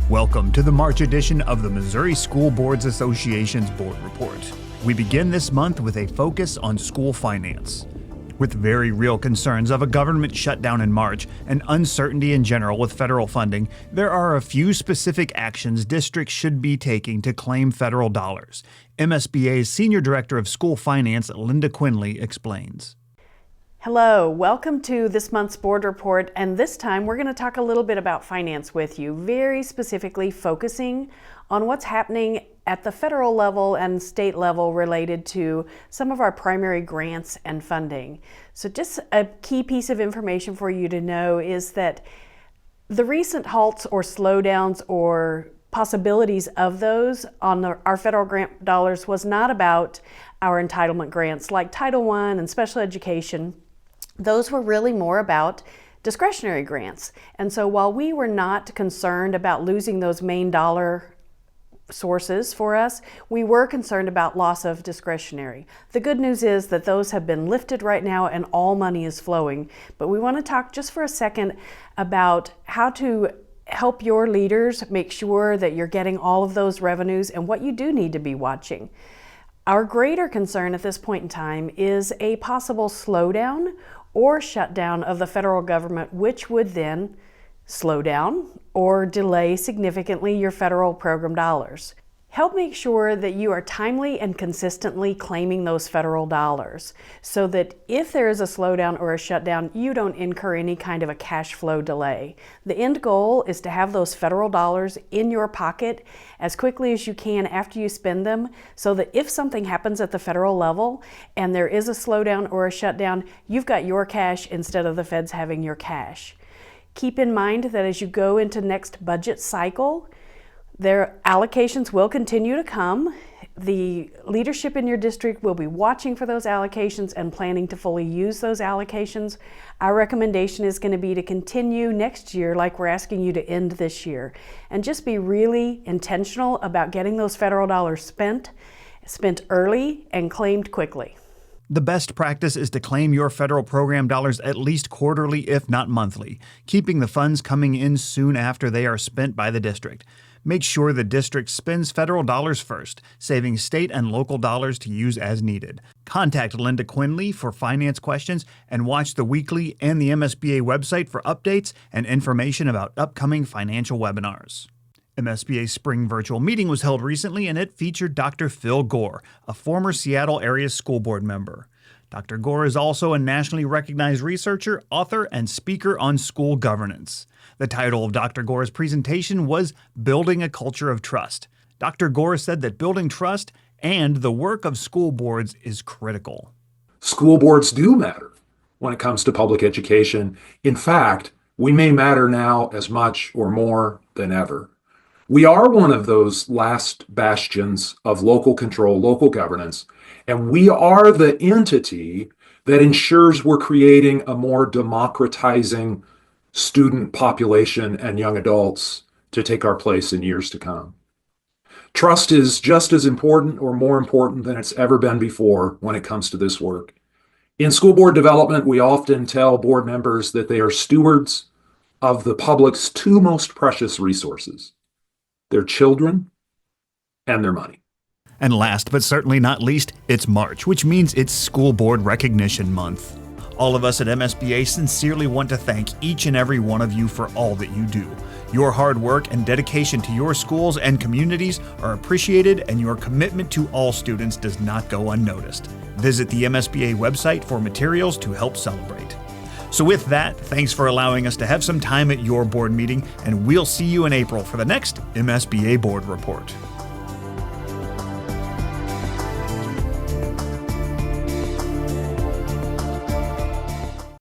Welcome to the March edition of the Missouri School Boards Association's Board Report. We begin this month with a focus on school finance. With very real concerns of a government shutdown in March and uncertainty in general with federal funding, there are a few specific actions districts should be taking to claim federal dollars. MSBA's Senior Director of School Finance, Linda Quinley, explains. Hello, welcome to this month's board report, and this time we're going to talk a little bit about finance with you, very specifically focusing on what's happening at the federal level and state level related to some of our primary grants and funding. So just a key piece of information for you to know is that the recent halts or slowdowns or possibilities of those on our federal grant dollars was not about our entitlement grants like Title I and special education. Those were really more about discretionary grants. And so while we were not concerned about losing those main dollar sources for us, we were concerned about loss of discretionary. The good news is that those have been lifted right now and all money is flowing. But we want to talk just for a second about how to help your leaders make sure that you're getting all of those revenues and what you do need to be watching. Our greater concern at this point in time is a possible slowdown or shutdown of the federal government, which would then slow down or delay significantly your federal program dollars. Help make sure that you are timely and consistently claiming those federal dollars so that if there is a slowdown or a shutdown, you don't incur any kind of a cash flow delay. The end goal is to have those federal dollars in your pocket as quickly as you can after you spend them so that if something happens at the federal level and there is a slowdown or a shutdown, you've got your cash instead of the feds having your cash. Keep in mind that as you go into next budget cycle, their allocations will continue to come. The leadership in your district will be watching for those allocations and planning to fully use those allocations. Our recommendation is going to be to continue next year like we're asking you to end this year. And just be really intentional about getting those federal dollars spent early and claimed quickly. The best practice is to claim your federal program dollars at least quarterly, if not monthly, keeping the funds coming in soon after they are spent by the district. Make sure the district spends federal dollars first, saving state and local dollars to use as needed. Contact Linda Quinley for finance questions and watch the weekly and the MSBA website for updates and information about upcoming financial webinars. MSBA's spring virtual meeting was held recently and it featured Dr. Phil Gore, a former Seattle area school board member. Dr. Gore is also a nationally recognized researcher, author, and speaker on school governance. The title of Dr. Gore's presentation was Building a Culture of Trust. Dr. Gore said that building trust and the work of school boards is critical. School boards do matter when it comes to public education. In fact, we may matter now as much or more than ever. We are one of those last bastions of local control, local governance, and we are the entity that ensures we're creating a more democratizing student population and young adults to take our place in years to come. Trust is just as important or more important than it's ever been before when it comes to this work. In school board development, we often tell board members that they are stewards of the public's two most precious resources: their children and their money. And last but certainly not least, it's March, which means it's School Board Recognition Month. All of us at MSBA sincerely want to thank each and every one of you for all that you do. Your hard work and dedication to your schools and communities are appreciated, and your commitment to all students does not go unnoticed. Visit the MSBA website for materials to help celebrate. So with that, thanks for allowing us to have some time at your board meeting, and we'll see you in April for the next MSBA Board Report.